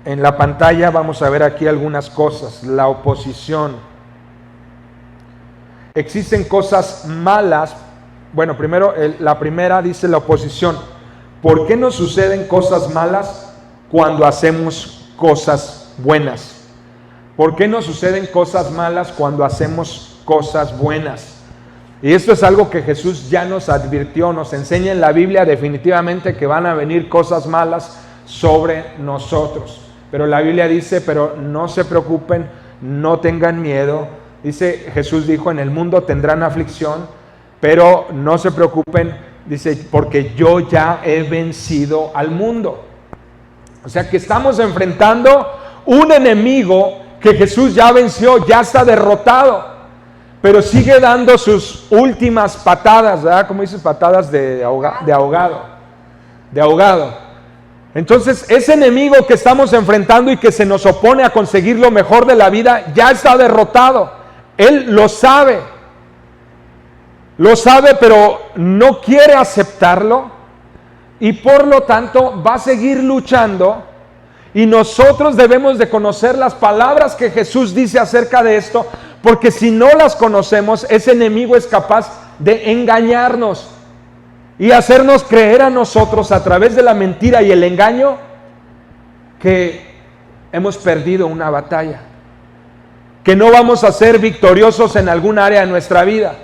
En la pantalla vamos a ver aquí algunas cosas. La oposición. Existen cosas malas. Bueno, primero la primera dice la oposición. ¿Por qué nos suceden cosas malas cuando hacemos cosas buenas? ¿Por qué nos suceden cosas malas cuando hacemos cosas buenas? Y esto es algo que Jesús ya nos advirtió, nos enseña en la Biblia definitivamente que van a venir cosas malas sobre nosotros. Pero la Biblia dice, pero no se preocupen, no tengan miedo. Dice, Jesús dijo, en el mundo tendrán aflicción, pero no se preocupen, dice, porque yo ya he vencido al mundo. O sea que estamos enfrentando un enemigo que Jesús ya venció, ya está derrotado. Pero sigue dando sus últimas patadas, ¿verdad? Como dices, patadas de ahogado. Entonces, ese enemigo que estamos enfrentando y que se nos opone a conseguir lo mejor de la vida, ya está derrotado. Él lo sabe, pero no quiere aceptarlo y por lo tanto va a seguir luchando. Y nosotros debemos de conocer las palabras que Jesús dice acerca de esto, porque si no las conocemos, ese enemigo es capaz de engañarnos y hacernos creer a nosotros a través de la mentira y el engaño que hemos perdido una batalla, que no vamos a ser victoriosos en algún área de nuestra vida.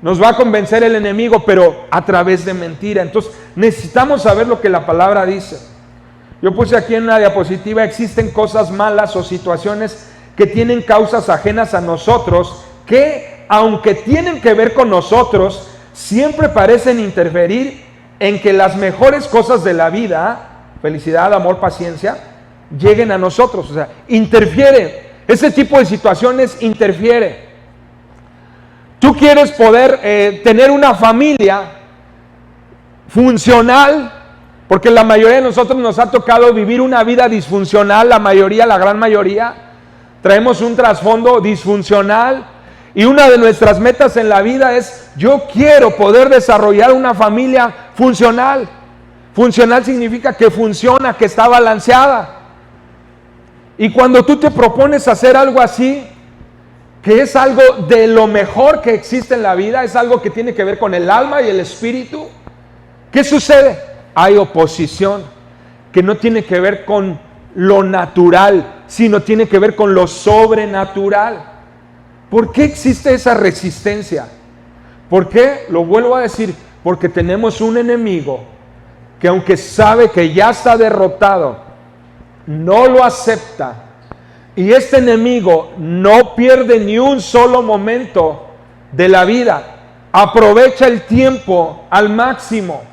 Nos va a convencer el enemigo, pero a través de mentira. Entonces necesitamos saber lo que la palabra dice. Yo puse aquí en una diapositiva, existen cosas malas o situaciones que tienen causas ajenas a nosotros, que aunque tienen que ver con nosotros, siempre parecen interferir en que las mejores cosas de la vida, felicidad, amor, paciencia, lleguen a nosotros. O sea, interfiere. Ese tipo de situaciones interfiere. Tú quieres poder tener una familia funcional, porque la mayoría de nosotros nos ha tocado vivir una vida disfuncional, la gran mayoría, traemos un trasfondo disfuncional y una de nuestras metas en la vida es, yo quiero poder desarrollar una familia funcional. Funcional significa que funciona, que está balanceada. Y cuando tú te propones hacer algo así, que es algo de lo mejor que existe en la vida, es algo que tiene que ver con el alma y el espíritu, ¿qué sucede? Hay oposición que no tiene que ver con lo natural, sino tiene que ver con lo sobrenatural. ¿Por qué existe esa resistencia? ¿Por qué? Lo vuelvo a decir, porque tenemos un enemigo que aunque sabe que ya está derrotado, no lo acepta. Y este enemigo no pierde ni un solo momento de la vida. Aprovecha el tiempo al máximo.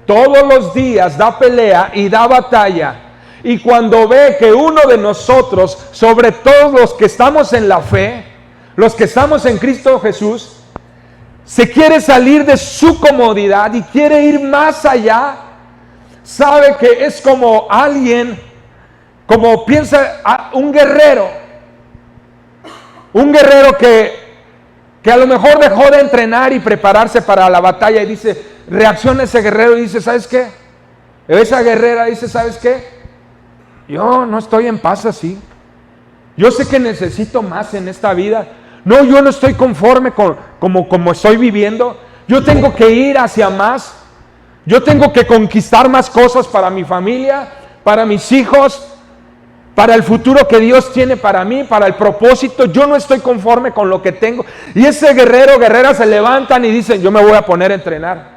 Todos los días da pelea y da batalla. Y cuando ve que uno de nosotros, sobre todo los que estamos en la fe, los que estamos en Cristo Jesús, se quiere salir de su comodidad y quiere ir más allá, sabe que es como alguien, como piensa un guerrero que a lo mejor dejó de entrenar y prepararse para la batalla y dice, reacciona ese guerrero y dice, ¿sabes qué? Esa guerrera dice, ¿sabes qué? Yo no estoy en paz así. Yo sé que necesito más en esta vida. No, yo no estoy conforme como estoy viviendo. Yo tengo que ir hacia más. Yo tengo que conquistar más cosas para mi familia, para mis hijos, para el futuro que Dios tiene para mí, para el propósito. Yo no estoy conforme con lo que tengo. Y ese guerrero, guerrera se levantan y dicen, yo me voy a poner a entrenar.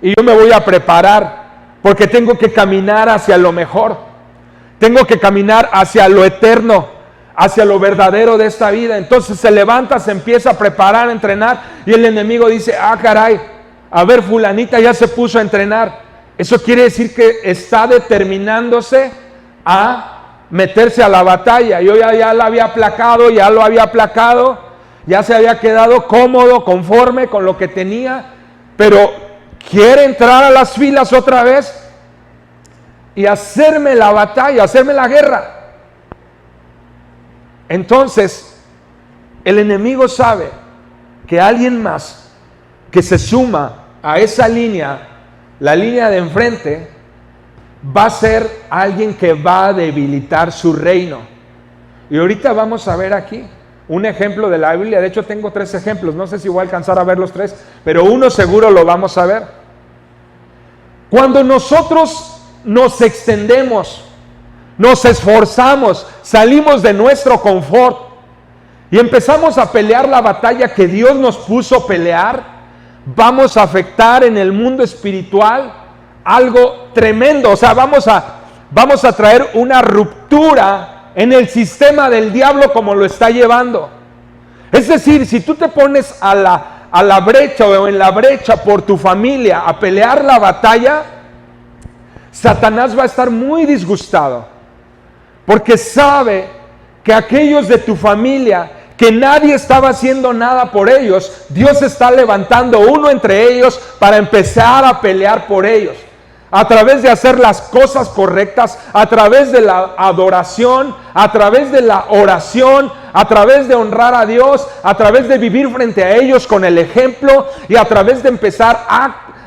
Y yo me voy a preparar, porque tengo que caminar hacia lo mejor. Tengo que caminar hacia lo eterno, hacia lo verdadero de esta vida. Entonces se levanta, se empieza a preparar, a entrenar. Y el enemigo dice, caray, a ver, fulanita ya se puso a entrenar. Eso quiere decir que está determinándose a meterse a la batalla. Yo ya la había aplacado, ya lo había aplacado, ya se había quedado cómodo, conforme con lo que tenía, pero quiere entrar a las filas otra vez y hacerme la batalla, hacerme la guerra. Entonces, el enemigo sabe que alguien más que se suma a esa línea, la línea de enfrente, va a ser alguien que va a debilitar su reino. Y ahorita vamos a ver aquí un ejemplo de la Biblia. De hecho tengo 3 ejemplos, no sé si voy a alcanzar a ver los 3, pero uno seguro lo vamos a ver. Cuando nosotros nos extendemos, nos esforzamos, salimos de nuestro confort y empezamos a pelear la batalla que Dios nos puso a pelear, vamos a afectar en el mundo espiritual algo tremendo. O sea, vamos a traer una ruptura en el sistema del diablo como lo está llevando. Es decir, si tú te pones a la brecha o en la brecha por tu familia a pelear la batalla, Satanás va a estar muy disgustado, porque sabe que aquellos de tu familia que nadie estaba haciendo nada por ellos, Dios está levantando uno entre ellos para empezar a pelear por ellos. A través de hacer las cosas correctas, a través de la adoración, a través de la oración, a través de honrar a Dios, a través de vivir frente a ellos con el ejemplo y a través de empezar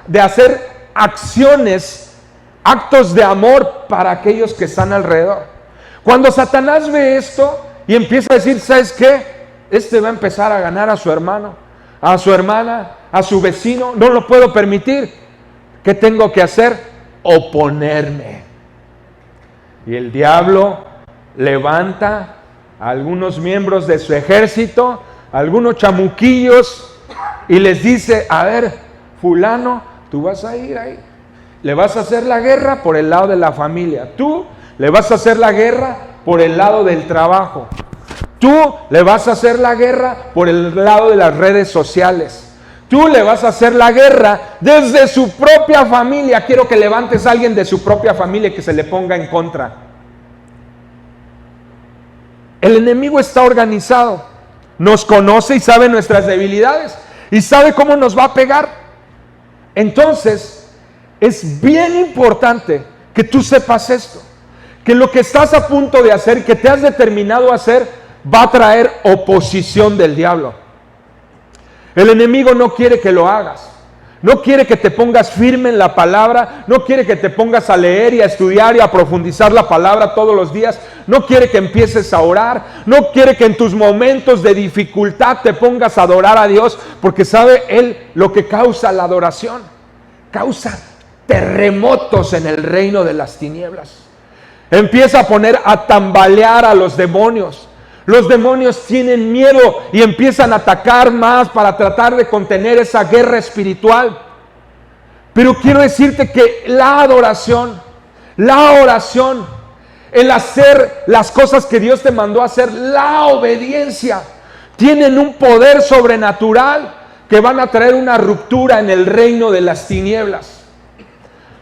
de hacer acciones, actos de amor para aquellos que están alrededor. Cuando Satanás ve esto y empieza a decir, ¿sabes qué? Este va a empezar a ganar a su hermano, a su hermana, a su vecino, no lo puedo permitir. ¿Qué tengo que hacer? Oponerme. Y el diablo levanta a algunos miembros de su ejército, a algunos chamuquillos, y les dice, a ver, fulano, tú vas a ir ahí, le vas a hacer la guerra por el lado de la familia, tú le vas a hacer la guerra por el lado del trabajo, tú le vas a hacer la guerra por el lado de las redes sociales, tú le vas a hacer la guerra desde su propia familia. Quiero que levantes a alguien de su propia familia y que se le ponga en contra. El enemigo está organizado, nos conoce y sabe nuestras debilidades y sabe cómo nos va a pegar. Entonces, es bien importante que tú sepas esto, que lo que estás a punto de hacer, que te has determinado a hacer, va a traer oposición del diablo. El enemigo no quiere que lo hagas, no quiere que te pongas firme en la palabra, no quiere que te pongas a leer y a estudiar y a profundizar la palabra todos los días, no quiere que empieces a orar, no quiere que en tus momentos de dificultad te pongas a adorar a Dios, porque sabe él lo que causa la adoración, causa terremotos en el reino de las tinieblas. Empieza a poner a tambalear a los demonios. Los demonios tienen miedo y empiezan a atacar más para tratar de contener esa guerra espiritual. Pero quiero decirte que la adoración, la oración, el hacer las cosas que Dios te mandó a hacer, la obediencia, tienen un poder sobrenatural que van a traer una ruptura en el reino de las tinieblas.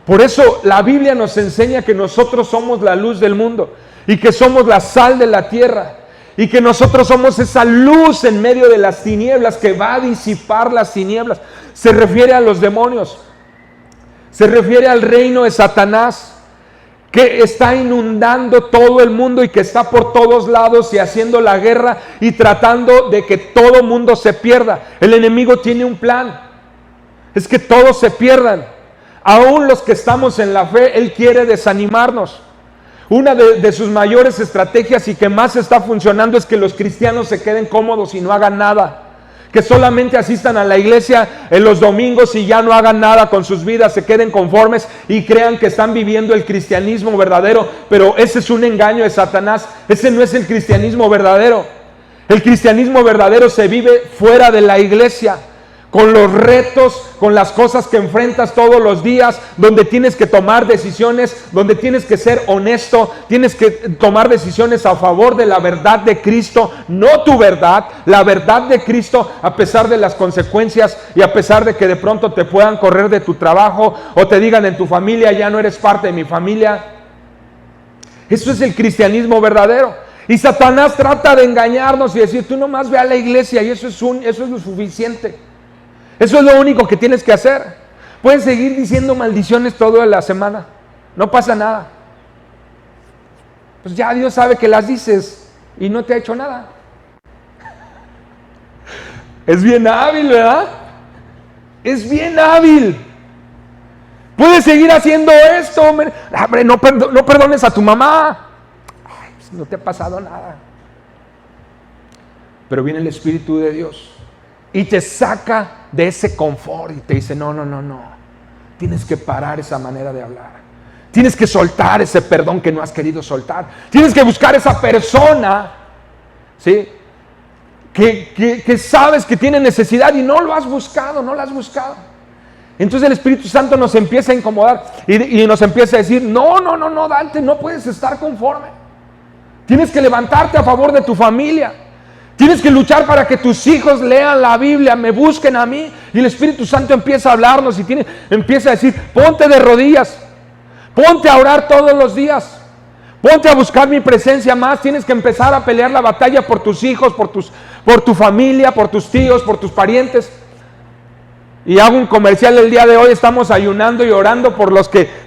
Por eso la Biblia nos enseña que nosotros somos la luz del mundo y que somos la sal de la tierra. Y que nosotros somos esa luz en medio de las tinieblas que va a disipar las tinieblas. Se refiere a los demonios. Se refiere al reino de Satanás, que está inundando todo el mundo y que está por todos lados y haciendo la guerra y tratando de que todo mundo se pierda. El enemigo tiene un plan. Es que todos se pierdan. Aún los que estamos en la fe, él quiere desanimarnos. Una de sus mayores estrategias y que más está funcionando es que los cristianos se queden cómodos y no hagan nada. Que solamente asistan a la iglesia en los domingos y ya no hagan nada con sus vidas, se queden conformes y crean que están viviendo el cristianismo verdadero. Pero ese es un engaño de Satanás, ese no es el cristianismo verdadero. El cristianismo verdadero se vive fuera de la iglesia, con los retos, con las cosas que enfrentas todos los días, donde tienes que tomar decisiones, donde tienes que ser honesto, tienes que tomar decisiones a favor de la verdad de Cristo, no tu verdad, la verdad de Cristo, a pesar de las consecuencias y a pesar de que de pronto te puedan correr de tu trabajo o te digan en tu familia, ya no eres parte de mi familia. Eso es el cristianismo verdadero. Y Satanás trata de engañarnos y decir, tú nomás ve a la iglesia y eso es lo suficiente. Eso es lo único que tienes que hacer. Puedes seguir diciendo maldiciones toda la semana. No pasa nada. Pues ya Dios sabe que las dices y no te ha hecho nada. Es bien hábil, ¿verdad? Es bien hábil. Puedes seguir haciendo esto. Hombre, no perdones a tu mamá. Ay, pues no te ha pasado nada. Pero viene el Espíritu de Dios y te saca de ese confort y te dice, no. Tienes que parar esa manera de hablar. Tienes que soltar ese perdón que no has querido soltar. Tienes que buscar esa persona, ¿sí?, que sabes que tiene necesidad y no lo has buscado, no la has buscado. Entonces el Espíritu Santo nos empieza a incomodar y nos empieza a decir, no, Dante, no puedes estar conforme. Tienes que levantarte a favor de tu familia. Tienes que luchar para que tus hijos lean la Biblia, me busquen a mí. Y el Espíritu Santo empieza a hablarnos y empieza a decir, ponte de rodillas, ponte a orar todos los días, ponte a buscar mi presencia más. Tienes que empezar a pelear la batalla por tus hijos, por tu familia, por tus tíos, por tus parientes. Y hago un comercial el día de hoy. Estamos ayunando y orando por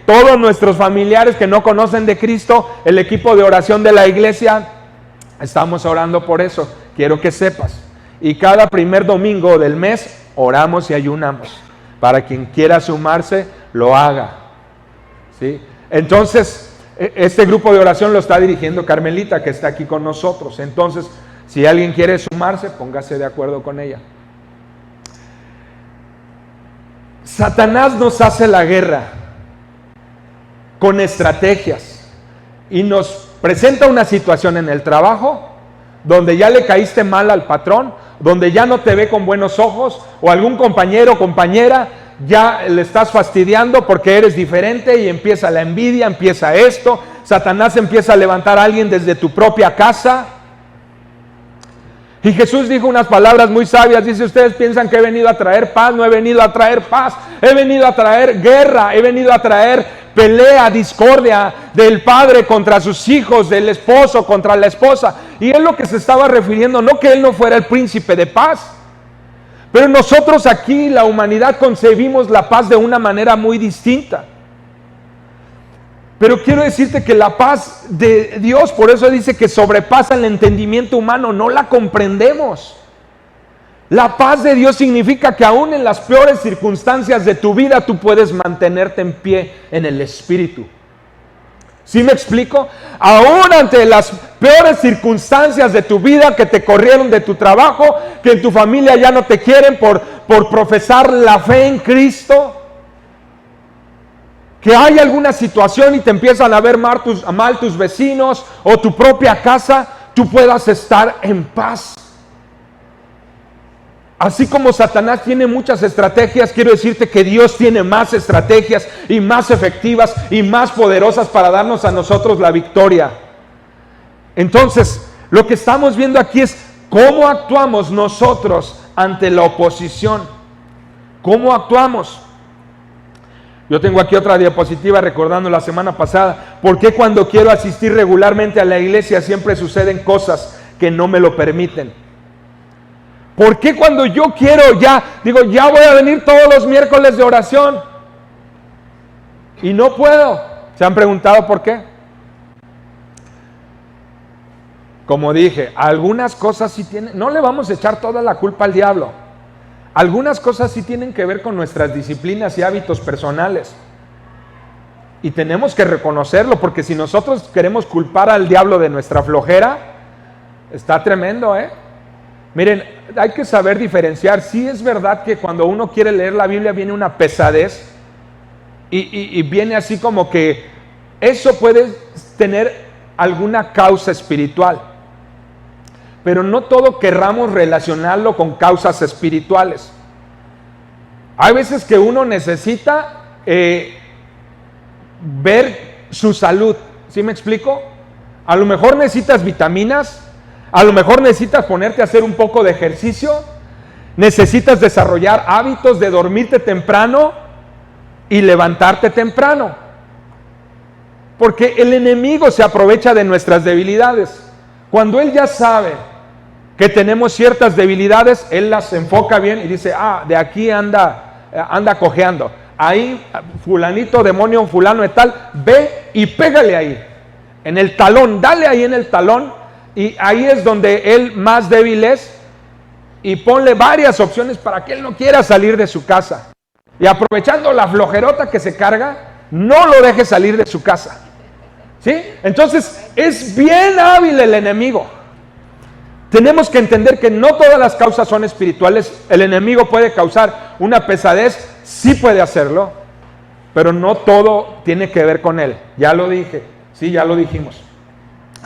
todos nuestros familiares que no conocen de Cristo. El equipo de oración de la iglesia, estamos orando por eso. Quiero que sepas. Y cada primer domingo del mes oramos y ayunamos. Para quien quiera sumarse, lo haga, ¿sí? Entonces, este grupo de oración lo está dirigiendo Carmelita, que está aquí con nosotros. Entonces, si alguien quiere sumarse, póngase de acuerdo con ella. Satanás nos hace la guerra con estrategias y nos presenta una situación en el trabajo donde ya le caíste mal al patrón, donde ya no te ve con buenos ojos, o algún compañero o compañera ya le estás fastidiando porque eres diferente y empieza la envidia, empieza esto. Satanás empieza a levantar a alguien desde tu propia casa. Y Jesús dijo unas palabras muy sabias. Dice, ustedes piensan que he venido a traer paz. No he venido a traer paz, he venido a traer guerra, he venido a traer pelea, discordia del padre contra sus hijos, del esposo contra la esposa. Y él lo que se estaba refiriendo, no que él no fuera el príncipe de paz, pero nosotros aquí, la humanidad, concebimos la paz de una manera muy distinta. Pero quiero decirte que la paz de Dios, por eso dice que sobrepasa el entendimiento humano, no la comprendemos. La paz de Dios significa que aún en las peores circunstancias de tu vida tú puedes mantenerte en pie en el Espíritu. ¿Sí me explico? Aún ante las peores circunstancias de tu vida, que te corrieron de tu trabajo, que en tu familia ya no te quieren por profesar la fe en Cristo, que hay alguna situación y te empiezan a ver mal tus vecinos o tu propia casa, tú puedas estar en paz. Así como Satanás tiene muchas estrategias, quiero decirte que Dios tiene más estrategias y más efectivas y más poderosas para darnos a nosotros la victoria. Entonces, lo que estamos viendo aquí es cómo actuamos nosotros ante la oposición. ¿Cómo actuamos? Yo tengo aquí otra diapositiva recordando la semana pasada. ¿Por qué cuando quiero asistir regularmente a la iglesia siempre suceden cosas que no me lo permiten? ¿Por qué cuando yo quiero ya voy a venir todos los miércoles de oración y no puedo? ¿Se han preguntado por qué? Como dije, algunas cosas sí tienen, no le vamos a echar toda la culpa al diablo. Algunas cosas sí tienen que ver con nuestras disciplinas y hábitos personales. Y tenemos que reconocerlo, porque si nosotros queremos culpar al diablo de nuestra flojera, está tremendo, ¿eh? Miren, hay que saber diferenciar. Sí es verdad que cuando uno quiere leer la Biblia viene una pesadez y viene así como que eso puede tener alguna causa espiritual. Pero no todo querramos relacionarlo con causas espirituales. Hay veces que uno necesita ver su salud. ¿Sí me explico? A lo mejor necesitas vitaminas. A lo mejor necesitas ponerte a hacer un poco de ejercicio, necesitas desarrollar hábitos de dormirte temprano y levantarte temprano. Porque el enemigo se aprovecha de nuestras debilidades. Cuando él ya sabe que tenemos ciertas debilidades, él las enfoca bien y dice, de aquí anda cojeando. Ahí, fulanito, demonio, fulano de tal, ve y pégale ahí, en el talón, dale ahí en el talón. Y ahí es donde él más débil es, y ponle varias opciones para que él no quiera salir de su casa. Y aprovechando la flojerota que se carga, no lo deje salir de su casa. ¿Sí? Entonces, es bien hábil el enemigo. Tenemos que entender que no todas las causas son espirituales. El enemigo puede causar una pesadez, sí puede hacerlo, pero no todo tiene que ver con él. Ya lo dije, sí, ya lo dijimos.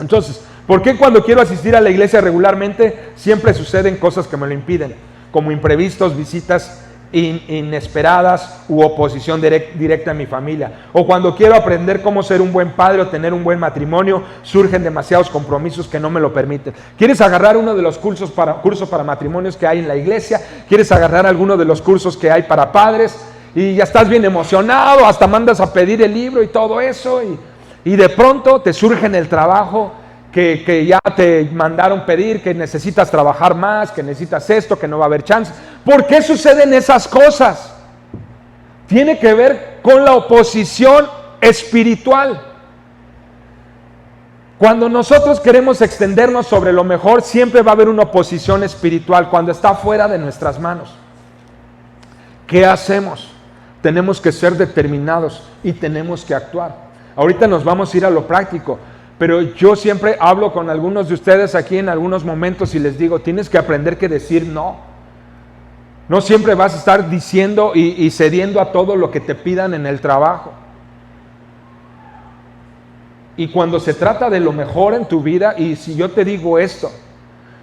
Entonces, ¿por qué cuando quiero asistir a la iglesia regularmente siempre suceden cosas que me lo impiden? Como imprevistos, visitas inesperadas u oposición directa a mi familia. O cuando quiero aprender cómo ser un buen padre o tener un buen matrimonio, surgen demasiados compromisos que no me lo permiten. ¿Quieres agarrar uno de los cursos para matrimonios que hay en la iglesia? ¿Quieres agarrar alguno de los cursos que hay para padres? Y ya estás bien emocionado, hasta mandas a pedir el libro y todo eso, y de pronto te surge en el trabajo que ya te mandaron pedir, que necesitas trabajar más, que necesitas esto, que no va a haber chance. ¿Por qué suceden esas cosas? Tiene que ver con la oposición espiritual. Cuando nosotros queremos extendernos sobre lo mejor, siempre va a haber una oposición espiritual cuando está fuera de nuestras manos. ¿Qué hacemos? Tenemos que ser determinados y tenemos que actuar. Ahorita nos vamos a ir a lo práctico. Pero yo siempre hablo con algunos de ustedes aquí en algunos momentos y les digo, tienes que aprender que decir no. No siempre vas a estar diciendo y cediendo a todo lo que te pidan en el trabajo. Y cuando se trata de lo mejor en tu vida, y si yo te digo esto,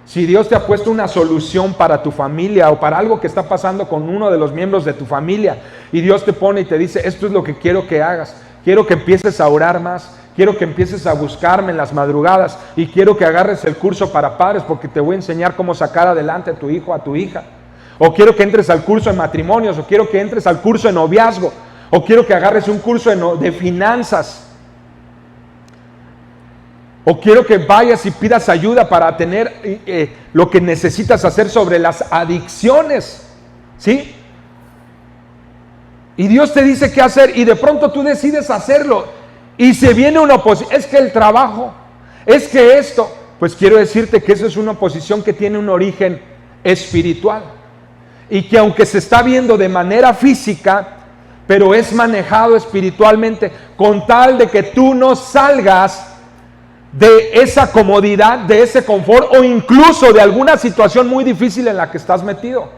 si Dios te ha puesto una solución para tu familia o para algo que está pasando con uno de los miembros de tu familia, y Dios te pone y te dice, esto es lo que quiero que hagas, quiero que empieces a orar más, quiero que empieces a buscarme en las madrugadas y quiero que agarres el curso para padres porque te voy a enseñar cómo sacar adelante a tu hijo, a tu hija. O quiero que entres al curso de matrimonios, o quiero que entres al curso de noviazgo, o quiero que agarres un curso de finanzas. O quiero que vayas y pidas ayuda para tener lo que necesitas hacer sobre las adicciones. ¿Sí? Y Dios te dice qué hacer y de pronto tú decides hacerlo. Y se viene una oposición, es que el trabajo, es que esto, pues quiero decirte que eso es una oposición que tiene un origen espiritual. Y que aunque se está viendo de manera física, pero es manejado espiritualmente, con tal de que tú no salgas de esa comodidad, de ese confort, o incluso de alguna situación muy difícil en la que estás metido.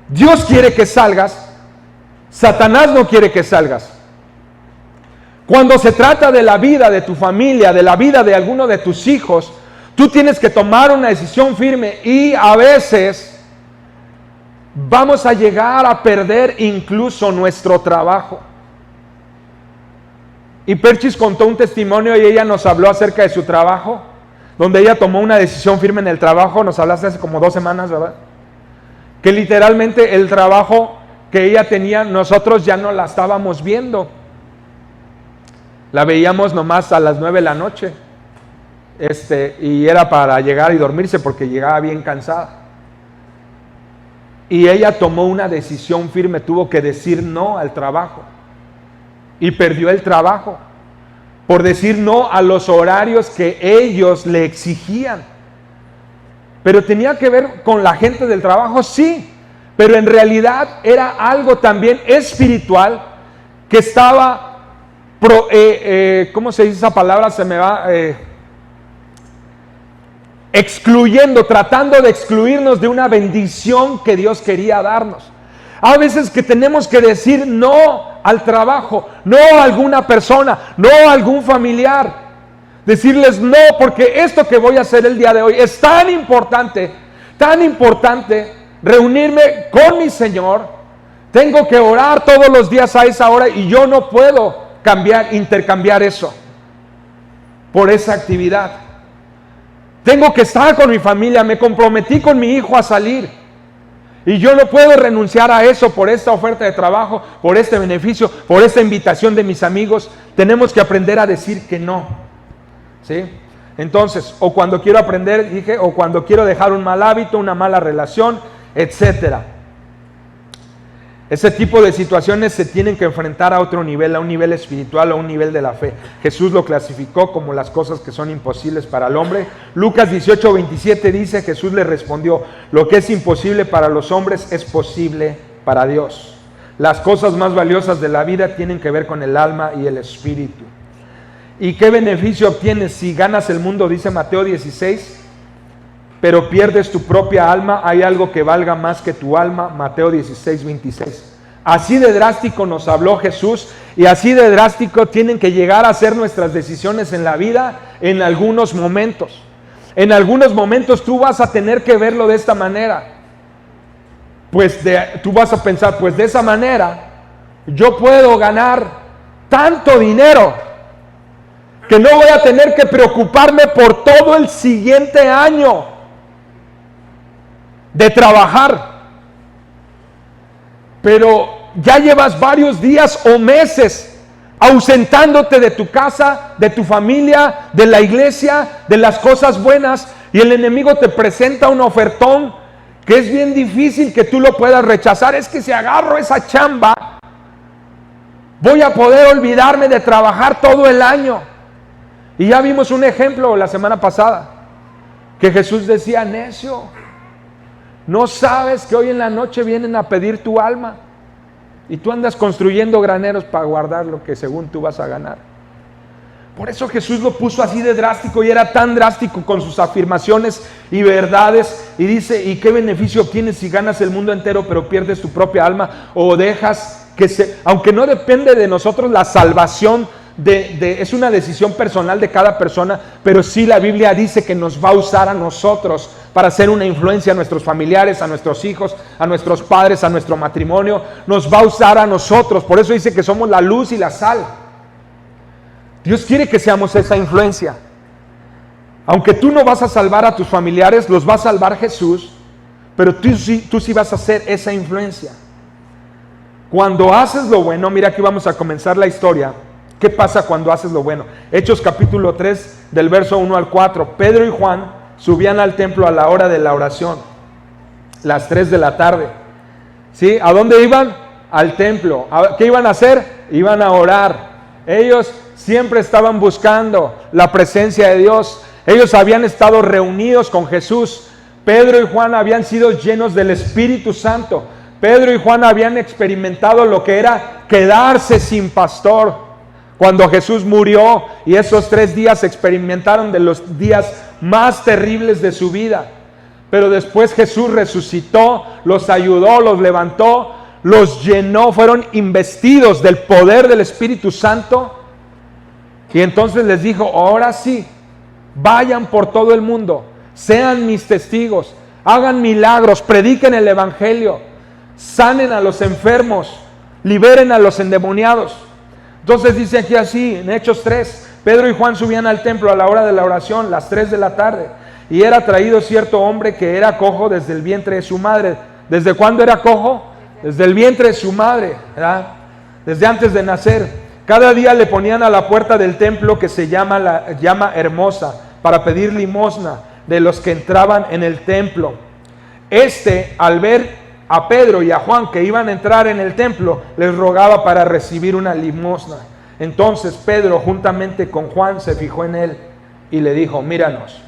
Dios quiere que salgas, Satanás no quiere que salgas. Cuando se trata de la vida de tu familia, de la vida de alguno de tus hijos, tú tienes que tomar una decisión firme y a veces vamos a llegar a perder incluso nuestro trabajo. Y Perchis contó un testimonio y ella nos habló acerca de su trabajo, donde ella tomó una decisión firme en el trabajo, nos hablaste hace como 2 semanas, ¿verdad? Que literalmente el trabajo que ella tenía, nosotros ya no la estábamos viendo. La veíamos nomás a las 9 de la noche. Y era para llegar y dormirse porque llegaba bien cansada. Y ella tomó una decisión firme, tuvo que decir no al trabajo. Y perdió el trabajo por decir no a los horarios que ellos le exigían. Pero tenía que ver con la gente del trabajo, sí. Pero en realidad era algo también espiritual que estaba... ¿cómo se dice esa palabra? Se me va excluyendo, tratando de excluirnos de una bendición que Dios quería darnos. A veces que tenemos que decir no al trabajo, no a alguna persona, no a algún familiar. Decirles no, porque esto que voy a hacer el día de hoy es tan importante, reunirme con mi Señor. Tengo que orar todos los días a esa hora y yo no puedo intercambiar eso por esa actividad. Tengo que estar con mi familia, me comprometí con mi hijo a salir y yo no puedo renunciar a eso por esta oferta de trabajo, por este beneficio, por esta invitación de mis amigos. Tenemos que aprender a decir que no, ¿sí? Entonces, o cuando quiero aprender, o cuando quiero dejar un mal hábito, una mala relación, etcétera. Ese tipo de situaciones se tienen que enfrentar a otro nivel, a un nivel espiritual, a un nivel de la fe. Jesús lo clasificó como las cosas que son imposibles para el hombre. Lucas 18:27 dice, Jesús le respondió, lo que es imposible para los hombres es posible para Dios. Las cosas más valiosas de la vida tienen que ver con el alma y el espíritu. ¿Y qué beneficio obtienes si ganas el mundo? Dice Mateo 16, pero pierdes tu propia alma. ¿Hay algo que valga más que tu alma? Mateo 16, 26. Así de drástico nos habló Jesús, y así de drástico tienen que llegar a ser nuestras decisiones en la vida en algunos momentos. En algunos momentos tú vas a tener que verlo de esta manera. Tú vas a pensar, pues de esa manera yo puedo ganar tanto dinero que no voy a tener que preocuparme por todo el siguiente año de trabajar. Pero ya llevas varios días o meses ausentándote de tu casa, de tu familia, de la iglesia, de las cosas buenas, y el enemigo te presenta un ofertón que es bien difícil que tú lo puedas rechazar. Es que si agarro esa chamba, voy a poder olvidarme de trabajar todo el año. Y ya vimos un ejemplo la semana pasada, que Jesús decía, necio, ¿no sabes que hoy en la noche vienen a pedir tu alma? Y tú andas construyendo graneros para guardar lo que según tú vas a ganar. Por eso Jesús lo puso así de drástico, y era tan drástico con sus afirmaciones y verdades. Y dice, ¿y qué beneficio obtienes si ganas el mundo entero pero pierdes tu propia alma? O dejas que aunque no depende de nosotros la salvación, es una decisión personal de cada persona, pero sí la Biblia dice que nos va a usar a nosotros para hacer una influencia a nuestros familiares, a nuestros hijos, a nuestros padres, a nuestro matrimonio. Nos va a usar a nosotros. Por eso dice que somos la luz y la sal. Dios quiere que seamos esa influencia. Aunque tú no vas a salvar a tus familiares, los va a salvar Jesús, pero tú sí vas a ser esa influencia. Cuando haces lo bueno, mira, aquí vamos a comenzar la historia. ¿Qué pasa cuando haces lo bueno? Hechos capítulo 3, del verso 1 al 4. Pedro y Juan subían al templo a la hora de la oración, las 3 de la tarde. ¿Sí? ¿A dónde iban? Al templo. ¿Qué iban a hacer? Iban a orar. Ellos siempre estaban buscando la presencia de Dios. Ellos habían estado reunidos con Jesús. Pedro y Juan habían sido llenos del Espíritu Santo. Pedro y Juan habían experimentado lo que era quedarse sin pastor. Cuando Jesús murió, y esos 3 días experimentaron de los días más terribles de su vida. Pero después Jesús resucitó, los ayudó, los levantó, los llenó, fueron investidos del poder del Espíritu Santo. Y entonces les dijo, ahora sí, vayan por todo el mundo, sean mis testigos, hagan milagros, prediquen el Evangelio, sanen a los enfermos, liberen a los endemoniados. Entonces dice aquí así, en Hechos 3, Pedro y Juan subían al templo a la hora de la oración, las 3 de la tarde, y era traído cierto hombre que era cojo desde el vientre de su madre. ¿Desde cuándo era cojo? Desde el vientre de su madre, ¿verdad? Desde antes de nacer. Cada día le ponían a la puerta del templo, que se llama Hermosa, para pedir limosna de los que entraban en el templo. Al ver a Pedro y a Juan que iban a entrar en el templo, les rogaba para recibir una limosna. Entonces Pedro, juntamente con Juan, se fijó en él y le dijo, míranos.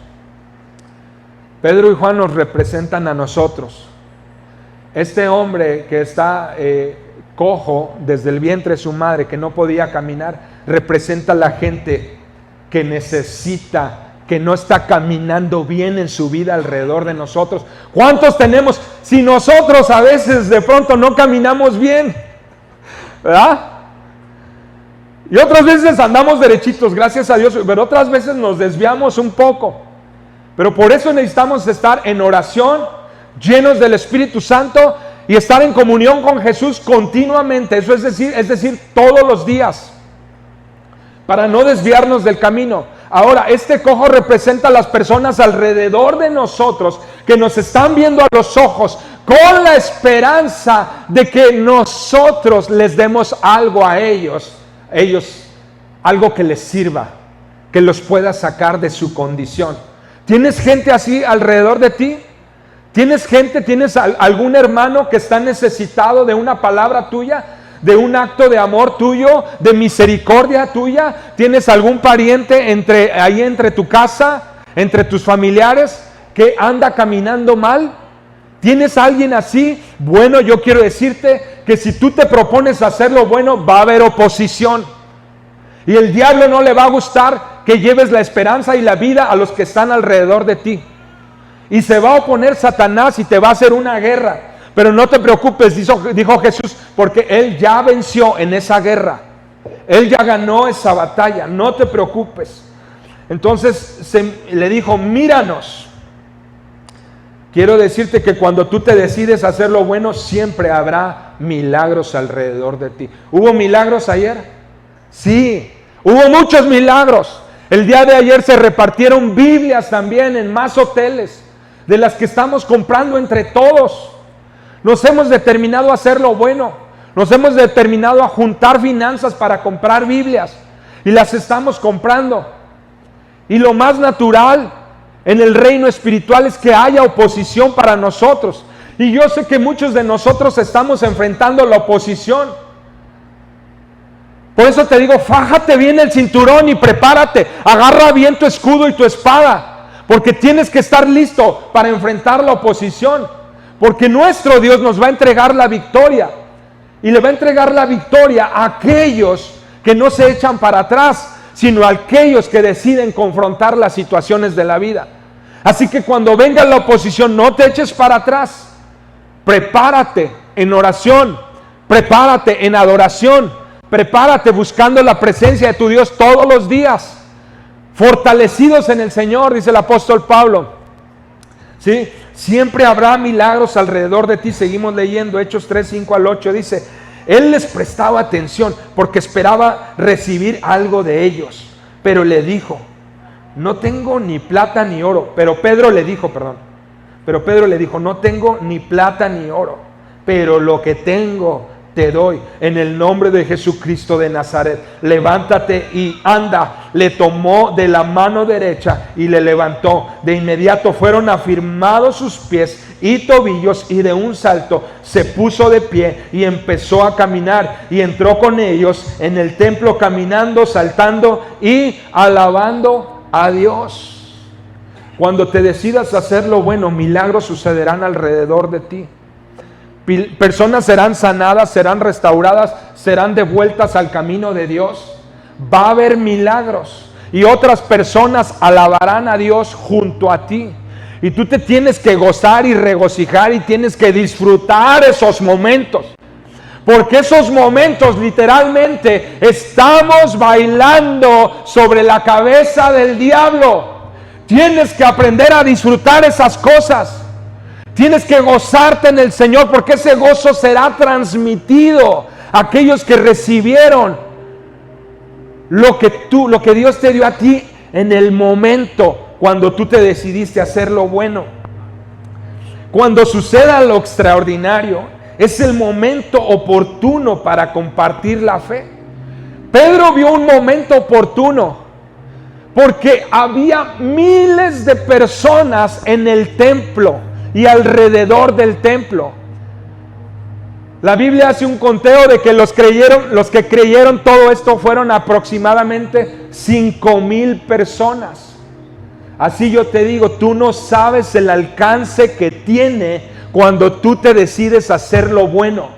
Pedro y Juan nos representan a nosotros. Este hombre que está cojo desde el vientre de su madre, que no podía caminar, representa a la gente que necesita, que no está caminando bien en su vida alrededor de nosotros. ¿Cuántos tenemos? Si nosotros a veces de pronto no caminamos bien, ¿verdad? Y otras veces andamos derechitos, gracias a Dios, pero otras veces nos desviamos un poco. Pero por eso necesitamos estar en oración, llenos del Espíritu Santo, y estar en comunión con Jesús continuamente. Eso es decir, todos los días, para no desviarnos del camino. Ahora, este cojo representa a las personas alrededor de nosotros que nos están viendo a los ojos con la esperanza de que nosotros les demos algo a ellos, algo que les sirva, que los pueda sacar de su condición. ¿Tienes gente así alrededor de ti? ¿Tienes algún hermano que está necesitado de una palabra tuya? ¿De un acto de amor tuyo, de misericordia tuya? ¿Tienes algún pariente entre tu casa, entre tus familiares, que anda caminando mal? ¿Tienes a alguien así? Bueno, yo quiero decirte que si tú te propones hacer lo bueno, va a haber oposición. Y el diablo no le va a gustar que lleves la esperanza y la vida a los que están alrededor de ti. Y se va a oponer Satanás y te va a hacer una guerra. Pero no te preocupes, dijo Jesús, porque Él ya venció en esa guerra. Él ya ganó esa batalla, no te preocupes. Entonces le dijo, míranos. Quiero decirte que cuando tú te decides hacer lo bueno, siempre habrá milagros alrededor de ti. ¿Hubo milagros ayer? Sí, hubo muchos milagros. El día de ayer se repartieron Biblias también en más hoteles, de las que estamos comprando entre todos. Nos hemos determinado a hacer lo bueno. Nos hemos determinado a juntar finanzas para comprar Biblias. Y las estamos comprando. Y lo más natural en el reino espiritual es que haya oposición para nosotros. Y yo sé que muchos de nosotros estamos enfrentando la oposición. Por eso te digo, fájate bien el cinturón y prepárate. Agarra bien tu escudo y tu espada. Porque tienes que estar listo para enfrentar la oposición. Porque nuestro Dios nos va a entregar la victoria. Y le va a entregar la victoria a aquellos que no se echan para atrás, sino a aquellos que deciden confrontar las situaciones de la vida. Así que cuando venga la oposición, no te eches para atrás. Prepárate en oración. Prepárate en adoración. Prepárate buscando la presencia de tu Dios todos los días. Fortalecidos en el Señor, dice el apóstol Pablo. ¿Sí? Siempre habrá milagros alrededor de ti. Seguimos leyendo Hechos 3, 5 al 8. Dice, Él les prestaba atención porque esperaba recibir algo de ellos. Pero le dijo, no tengo ni plata ni oro. Pero Pedro le dijo, no tengo ni plata ni oro. Pero lo que tengo te doy en el nombre de Jesucristo de Nazaret. Levántate y anda. Le tomó de la mano derecha y le levantó. De inmediato fueron afirmados sus pies y tobillos y de un salto se puso de pie y empezó a caminar y entró con ellos en el templo caminando, saltando y alabando a Dios. Cuando te decidas hacer lo bueno, milagros sucederán alrededor de ti. Personas serán sanadas, serán restauradas, serán devueltas al camino de Dios. Va a haber milagros y otras personas alabarán a Dios junto a ti. Y tú te tienes que gozar y regocijar y tienes que disfrutar esos momentos. Porque esos momentos literalmente estamos bailando sobre la cabeza del diablo. Tienes que aprender a disfrutar esas cosas. Tienes que gozarte en el Señor, porque ese gozo será transmitido a aquellos que recibieron lo que Dios te dio a ti en el momento cuando tú te decidiste hacer lo bueno. Cuando suceda lo extraordinario, es el momento oportuno para compartir la fe. Pedro vio un momento oportuno, porque había miles de personas en el templo y alrededor del templo. La Biblia hace un conteo de que los que creyeron todo esto fueron aproximadamente 5,000 personas. Así yo te digo, tú no sabes el alcance que tiene cuando tú te decides hacer lo bueno.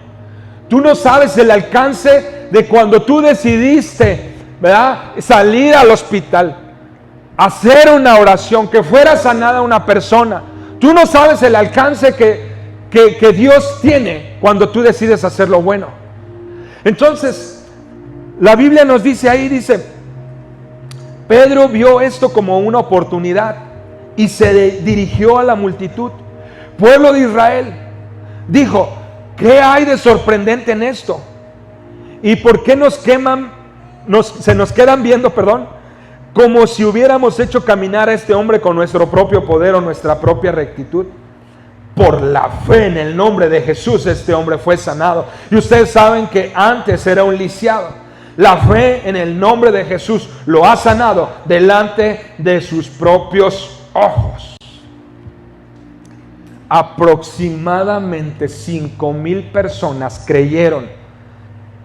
Tú no sabes el alcance de cuando tú decidiste, ¿verdad?, salir al hospital, hacer una oración, que fuera sanada una persona. Tú no sabes el alcance que Dios tiene cuando tú decides hacer lo bueno. Entonces, la Biblia nos dice ahí, dice, Pedro vio esto como una oportunidad y se dirigió a la multitud. Pueblo de Israel, dijo, ¿qué hay de sorprendente en esto? ¿Y por qué se nos quedan viendo, como si hubiéramos hecho caminar a este hombre con nuestro propio poder o nuestra propia rectitud? Por la fe en el nombre de Jesús, este hombre fue sanado. Y ustedes saben que antes era un lisiado. La fe en el nombre de Jesús lo ha sanado delante de sus propios ojos. Aproximadamente 5,000 personas creyeron.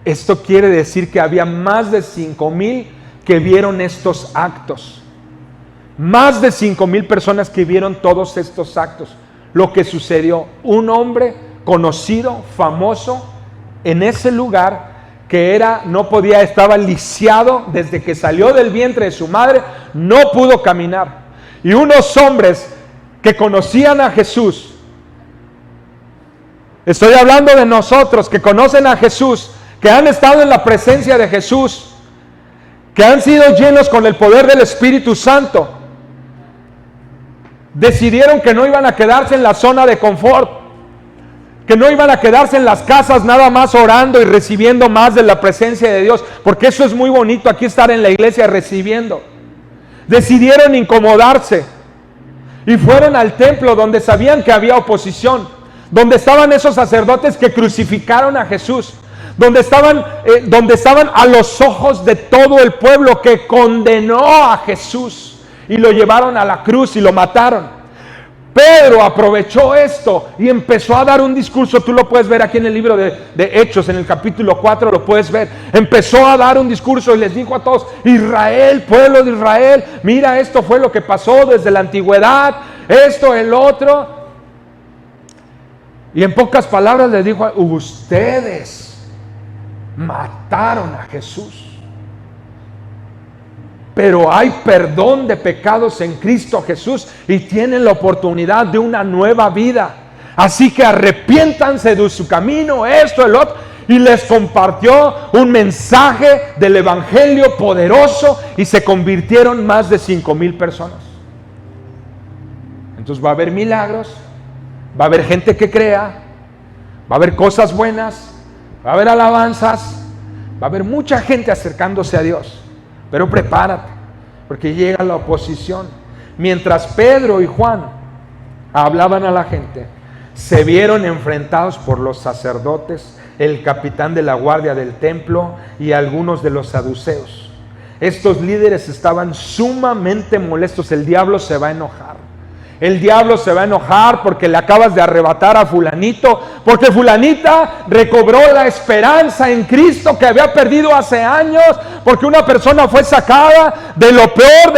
Esto quiere decir que había más de 5,000 que vieron estos actos. Más de 5,000 personas que vieron todos estos actos. lo que sucedió. Un hombre conocido, famoso, en ese lugar, que no podía, estaba lisiado desde que salió del vientre de su madre, no pudo caminar. Y unos hombres que conocían a Jesús, estoy hablando de nosotros que conocen a Jesús, que han estado en la presencia de Jesús, que han sido llenos con el poder del Espíritu Santo, decidieron que no iban a quedarse en la zona de confort, que no iban a quedarse en las casas nada más orando y recibiendo más de la presencia de Dios, porque eso es muy bonito aquí estar en la iglesia recibiendo. Decidieron incomodarse y fueron al templo donde sabían que había oposición, donde estaban esos sacerdotes que crucificaron a Jesús, donde estaban a los ojos de todo el pueblo que condenó a Jesús y lo llevaron a la cruz y lo mataron. Pedro aprovechó esto y empezó a dar un discurso. Tú lo puedes ver aquí en el libro de Hechos, en el capítulo 4 lo puedes ver. Empezó a dar un discurso y les dijo a todos: Israel, pueblo de Israel, mira, esto fue lo que pasó desde la antigüedad, esto, el otro. Y en pocas palabras les dijo: ustedes mataron a Jesús, pero hay perdón de pecados en Cristo Jesús y tienen la oportunidad de una nueva vida. Así que arrepiéntanse de su camino, esto, el otro. Y les compartió un mensaje del evangelio poderoso y se convirtieron más de 5,000 personas. Entonces va a haber milagros, va a haber gente que crea, va a haber cosas buenas, va a haber alabanzas, va a haber mucha gente acercándose a Dios. Pero prepárate, porque llega la oposición. Mientras Pedro y Juan hablaban a la gente, se vieron enfrentados por los sacerdotes, el capitán de la guardia del templo y algunos de los saduceos. Estos líderes estaban sumamente molestos. El diablo se va a enojar. El diablo se va a enojar porque le acabas de arrebatar a fulanito, porque fulanita recobró la esperanza en Cristo que había perdido hace años, porque una persona fue sacada de lo peor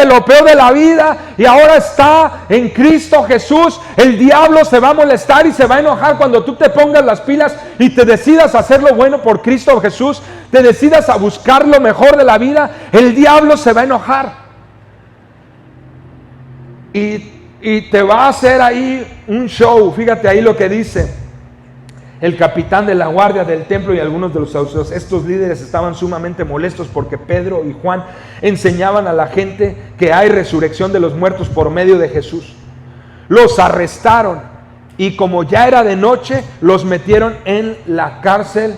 de la vida y ahora está en Cristo Jesús. El diablo se va a molestar y se va a enojar cuando tú te pongas las pilas y te decidas a hacer lo bueno por Cristo Jesús, te decidas a buscar lo mejor de la vida. El diablo se va a enojar y te va a hacer ahí un show. Fíjate ahí lo que dice el capitán de la guardia del templo y algunos de los saduceos. Estos líderes estaban sumamente molestos porque Pedro y Juan enseñaban a la gente que hay resurrección de los muertos por medio de Jesús. Los arrestaron y como ya era de noche, los metieron en la cárcel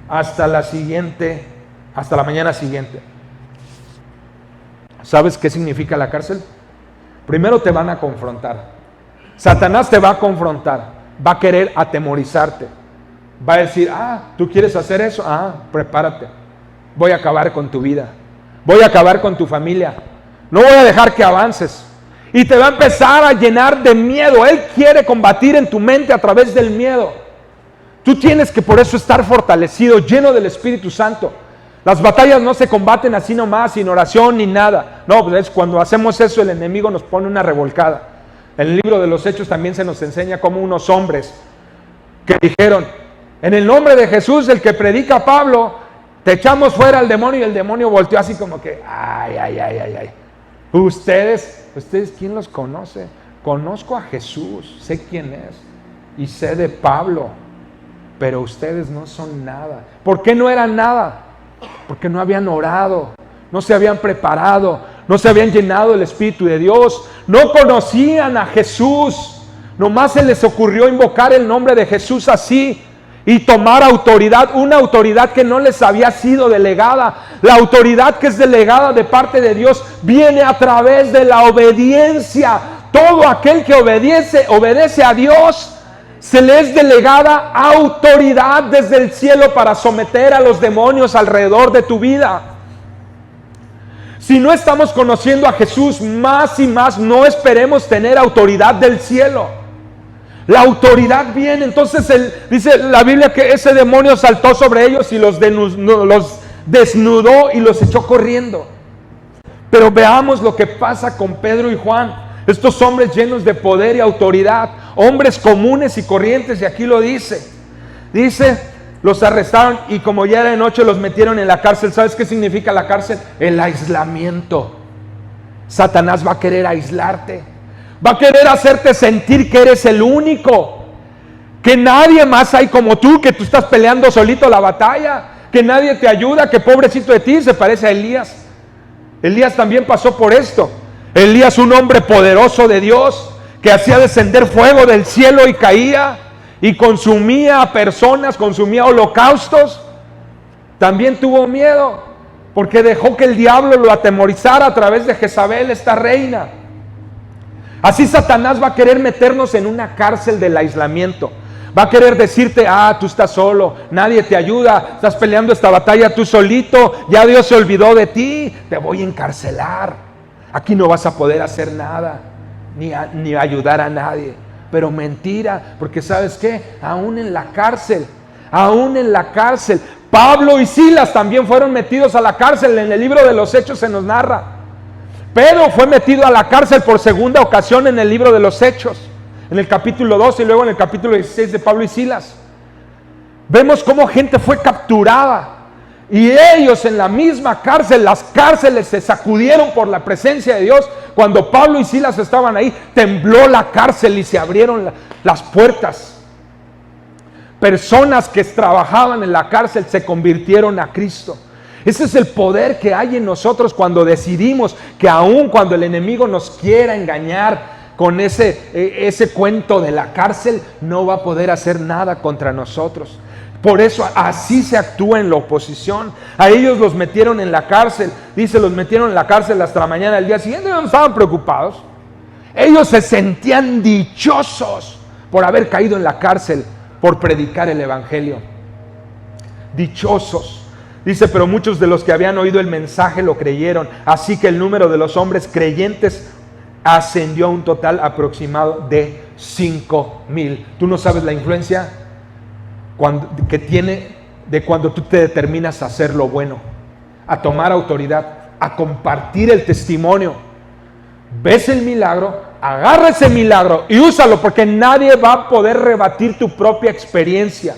hasta la mañana siguiente. ¿Sabes qué significa la cárcel? Primero te van a confrontar. Satanás te va a confrontar, va a querer atemorizarte, va a decir: ¿tú quieres hacer eso? Prepárate, voy a acabar con tu vida, voy a acabar con tu familia, no voy a dejar que avances. Y te va a empezar a llenar de miedo. Él quiere combatir en tu mente a través del miedo. Tú tienes que por eso estar fortalecido, lleno del Espíritu Santo. Las batallas no se combaten así nomás, sin oración ni nada. No, pues cuando hacemos eso el enemigo nos pone una revolcada. En el libro de los Hechos también se nos enseña cómo unos hombres que dijeron: en el nombre de Jesús, el que predica Pablo, te echamos fuera al demonio. Y el demonio volteó así como que: ay. Ustedes ¿quién los conoce? Conozco a Jesús, sé quién es y sé de Pablo, pero ustedes no son nada. ¿Por qué no eran nada? Porque no habían orado, no se habían preparado, no se habían llenado del Espíritu de Dios, no conocían a Jesús. Nomás se les ocurrió invocar el nombre de Jesús así y tomar autoridad, una autoridad que no les había sido delegada. La autoridad que es delegada de parte de Dios viene a través de la obediencia. Todo aquel que obedece a Dios, se le es delegada autoridad desde el cielo para someter a los demonios alrededor de tu vida. Si no estamos conociendo a Jesús más y más, no esperemos tener autoridad del cielo. La autoridad viene. Entonces dice la Biblia que ese demonio saltó sobre ellos y los desnudó y los echó corriendo. Pero veamos lo que pasa con Pedro y Juan. Estos hombres llenos de poder y autoridad, hombres comunes y corrientes, y aquí lo dice. Dice, los arrestaron y como ya era de noche los metieron en la cárcel. ¿Sabes qué significa la cárcel? El aislamiento. Satanás va a querer aislarte. Va a querer hacerte sentir que eres el único. Que nadie más hay como tú, que tú estás peleando solito la batalla. Que nadie te ayuda, que pobrecito de ti, se parece a Elías. Elías también pasó por esto. Elías, un hombre poderoso de Dios, que hacía descender fuego del cielo y caía y consumía a personas, consumía holocaustos, también tuvo miedo porque dejó que el diablo lo atemorizara a través de Jezabel, esta reina. Así Satanás va a querer meternos en una cárcel del aislamiento. Va a querer decirte, tú estás solo, nadie te ayuda, estás peleando esta batalla tú solito, ya Dios se olvidó de ti, te voy a encarcelar. Aquí no vas a poder hacer nada, ni ayudar a nadie. Pero mentira, porque ¿sabes qué? Aún en la cárcel, Pablo y Silas también fueron metidos a la cárcel. En el libro de los Hechos se nos narra. Pedro fue metido a la cárcel por segunda ocasión en el libro de los Hechos, en el capítulo 12 y luego en el capítulo 16 de Pablo y Silas. Vemos cómo gente fue capturada y ellos en la misma cárcel, las cárceles se sacudieron por la presencia de Dios. Cuando Pablo y Silas estaban ahí, tembló la cárcel y se abrieron las puertas. Personas que trabajaban en la cárcel se convirtieron a Cristo. Ese es el poder que hay en nosotros cuando decidimos que aun cuando el enemigo nos quiera engañar con ese cuento de la cárcel, no va a poder hacer nada contra nosotros. Por eso así se actúa en la oposición. A ellos los metieron en la cárcel. Dice, los metieron en la cárcel hasta la mañana del día siguiente. No estaban preocupados. Ellos se sentían dichosos por haber caído en la cárcel, por predicar el evangelio. Dichosos. Dice, pero muchos de los que habían oído el mensaje lo creyeron. Así que el número de los hombres creyentes ascendió a un total aproximado de 5,000. ¿Tú no sabes la influencia que tiene de cuando tú te determinas a hacer lo bueno, a tomar autoridad, a compartir el testimonio? Ves el milagro, agarra ese milagro y úsalo, porque nadie va a poder rebatir tu propia experiencia.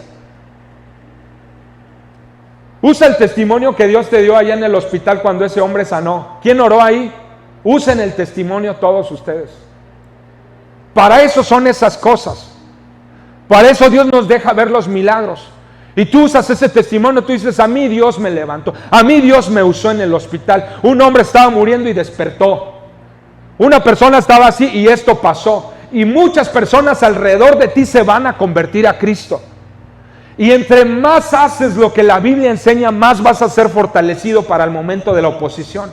Usa el testimonio que Dios te dio allá en el hospital cuando ese hombre sanó. ¿Quién oró ahí? Usen el testimonio todos ustedes. Para eso son esas cosas. Para eso Dios nos deja ver los milagros. Y tú usas ese testimonio, tú dices, a mí Dios me levantó, a mí Dios me usó en el hospital. Un hombre estaba muriendo y despertó. Una persona estaba así y esto pasó. Y muchas personas alrededor de ti se van a convertir a Cristo. Y entre más haces lo que la Biblia enseña, más vas a ser fortalecido para el momento de la oposición.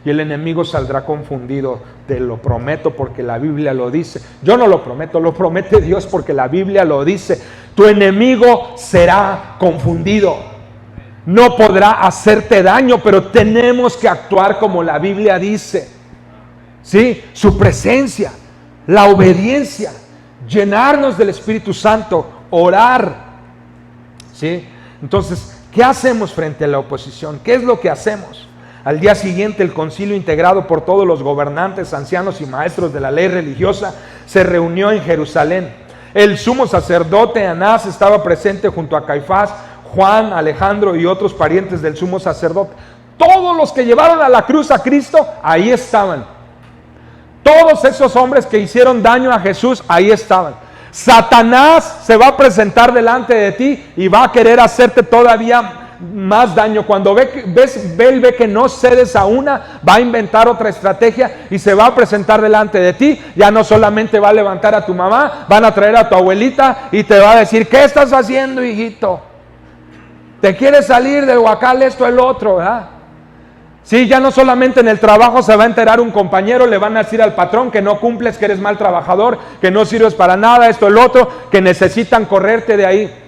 Y el enemigo saldrá confundido. Te lo prometo porque la Biblia lo dice. Yo no lo prometo, lo promete Dios porque la Biblia lo dice. Tu enemigo será confundido. No podrá hacerte daño, pero tenemos que actuar como la Biblia dice. ¿Sí? Su presencia, la obediencia, llenarnos del Espíritu Santo, orar. ¿Sí? Entonces, ¿qué hacemos frente a la oposición? ¿Qué es lo que hacemos? Al día siguiente, el concilio, integrado por todos los gobernantes, ancianos y maestros de la ley religiosa, se reunió en Jerusalén. El sumo sacerdote Anás estaba presente junto a Caifás, Juan, Alejandro y otros parientes del sumo sacerdote. Todos los que llevaron a la cruz a Cristo, ahí estaban. Todos esos hombres que hicieron daño a Jesús, ahí estaban. Satanás se va a presentar delante de ti y va a querer hacerte todavía más daño. Cuando él ve que no cedes a una, va a inventar otra estrategia y se va a presentar delante de ti. Ya no solamente va a levantar a tu mamá, van a traer a tu abuelita y te va a decir, ¿qué estás haciendo, hijito? ¿Te quieres salir del huacal, esto, el otro? ¿Verdad? Sí, ya no solamente en el trabajo se va a enterar un compañero, le van a decir al patrón que no cumples, que eres mal trabajador, que no sirves para nada, esto, el otro, que necesitan correrte de ahí.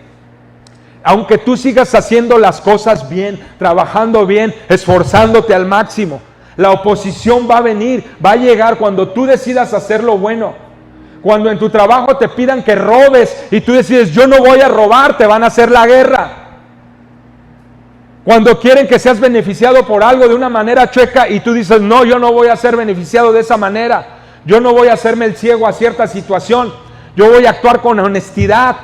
Aunque tú sigas haciendo las cosas bien, trabajando bien, esforzándote al máximo, la oposición va a venir, va a llegar cuando tú decidas hacer lo bueno. Cuando en tu trabajo te pidan que robes y tú decides, yo no voy a robar, te van a hacer la guerra. Cuando quieren que seas beneficiado por algo de una manera chueca y tú dices, no, yo no voy a ser beneficiado de esa manera. Yo no voy a hacerme el ciego a cierta situación. Yo voy a actuar con honestidad.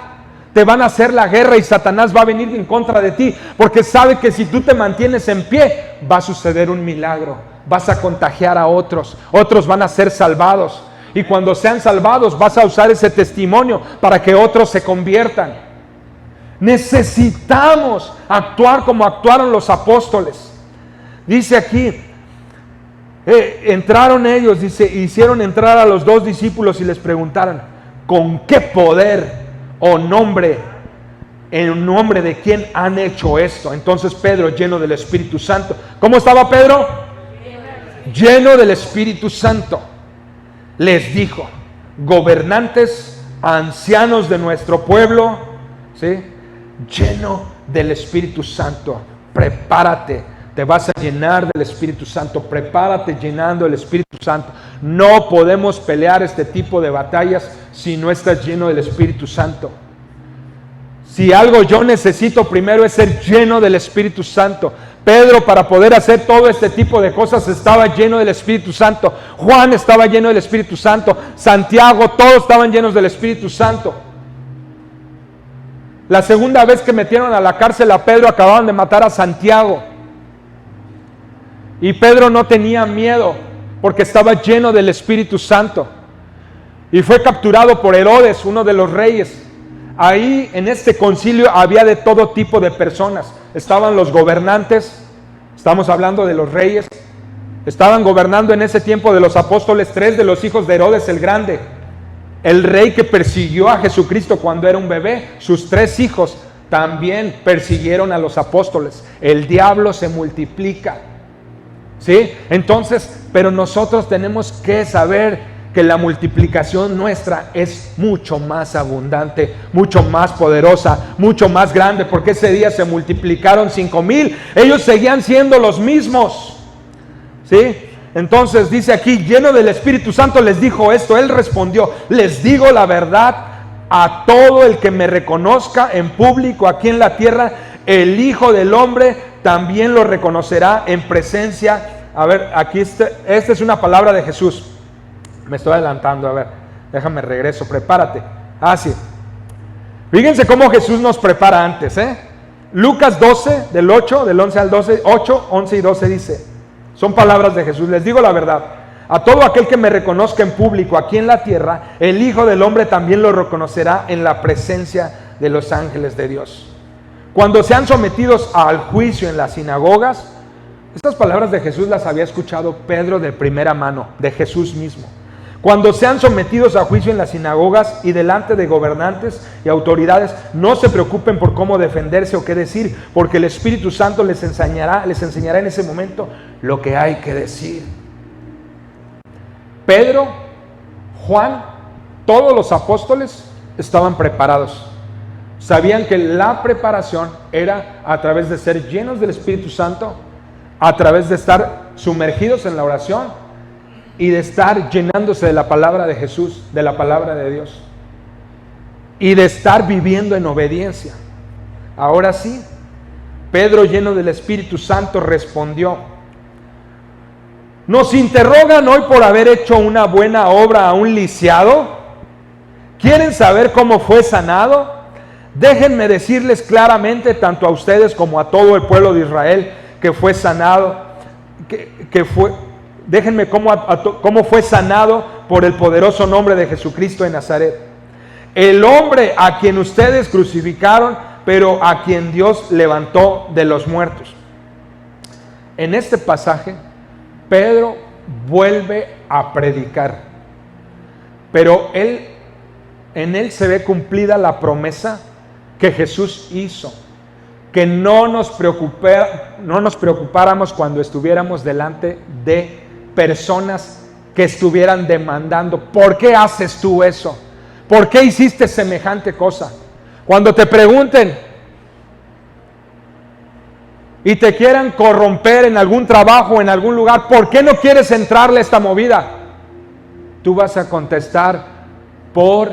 Te van a hacer la guerra y Satanás va a venir en contra de ti, porque sabe que si tú te mantienes en pie, va a suceder un milagro. Vas a contagiar a otros. Otros van a ser salvados. Y cuando sean salvados, vas a usar ese testimonio para que otros se conviertan. Necesitamos actuar como actuaron los apóstoles. Dice aquí, entraron ellos, dice, hicieron entrar a los 2 discípulos y les preguntaron, ¿con qué poder o nombre, en nombre de quién han hecho esto? Entonces Pedro, lleno del Espíritu Santo. ¿Cómo estaba Pedro? Lleno del Espíritu Santo. Les dijo, gobernantes, ancianos de nuestro pueblo, ¿sí? Lleno del Espíritu Santo, prepárate, te vas a llenar del Espíritu Santo, prepárate llenando el Espíritu Santo. No podemos pelear este tipo de batallas si no estás lleno del Espíritu Santo. Si algo yo necesito primero es ser lleno del Espíritu Santo. Pedro, para poder hacer todo este tipo de cosas, estaba lleno del Espíritu Santo. Juan estaba lleno del Espíritu Santo. Santiago, todos estaban llenos del Espíritu Santo. La segunda vez que metieron a la cárcel a Pedro, acababan de matar a Santiago. Y Pedro no tenía miedo, porque estaba lleno del Espíritu Santo. Y fue capturado por Herodes, uno de los reyes. Ahí en este concilio había de todo tipo de personas. Estaban los gobernantes, estamos hablando de los reyes. Estaban gobernando en ese tiempo de los apóstoles 3 de los hijos de Herodes el Grande. El rey que persiguió a Jesucristo cuando era un bebé, sus 3 hijos también persiguieron a los apóstoles. El diablo se multiplica, ¿sí? Entonces, pero nosotros tenemos que saber que la multiplicación nuestra es mucho más abundante, mucho más poderosa, mucho más grande, porque ese día se multiplicaron 5,000, ellos seguían siendo los mismos, ¿sí? Entonces dice aquí, lleno del Espíritu Santo les dijo esto, él respondió, les digo la verdad, a todo el que me reconozca en público aquí en la tierra, el Hijo del Hombre también lo reconocerá en presencia. A ver, aquí esta es una palabra de Jesús. Me estoy adelantando, a ver, déjame regreso, prepárate. Sí. Fíjense cómo Jesús nos prepara antes, Lucas 12, del 11 al 12, 8, 11 y 12 dice, son palabras de Jesús, les digo la verdad, a todo aquel que me reconozca en público aquí en la tierra, el Hijo del Hombre también lo reconocerá en la presencia de los ángeles de Dios. Cuando sean sometidos al juicio en las sinagogas, estas palabras de Jesús las había escuchado Pedro de primera mano, de Jesús mismo. Cuando sean sometidos a juicio en las sinagogas y delante de gobernantes y autoridades, no se preocupen por cómo defenderse o qué decir, porque el Espíritu Santo les enseñará en ese momento lo que hay que decir. Pedro, Juan, todos los apóstoles estaban preparados. Sabían que la preparación era a través de ser llenos del Espíritu Santo, a través de estar sumergidos en la oración, y de estar llenándose de la palabra de Jesús, de la palabra de Dios, y de estar viviendo en obediencia. Ahora sí, Pedro, lleno del Espíritu Santo, respondió, ¿nos interrogan hoy por haber hecho una buena obra a un lisiado? ¿Quieren saber cómo fue sanado? Déjenme decirles claramente, tanto a ustedes como a todo el pueblo de Israel, que fue sanado, déjenme cómo fue sanado por el poderoso nombre de Jesucristo de Nazaret. El hombre a quien ustedes crucificaron, pero a quien Dios levantó de los muertos. En este pasaje, Pedro vuelve a predicar, pero en él se ve cumplida la promesa que Jesús hizo, que no nos preocupáramos cuando estuviéramos delante de personas que estuvieran demandando, ¿por qué haces tú eso? ¿Por qué hiciste semejante cosa? Cuando te pregunten y te quieran corromper en algún trabajo, en algún lugar, ¿por qué no quieres entrarle a esta movida? Tú vas a contestar, por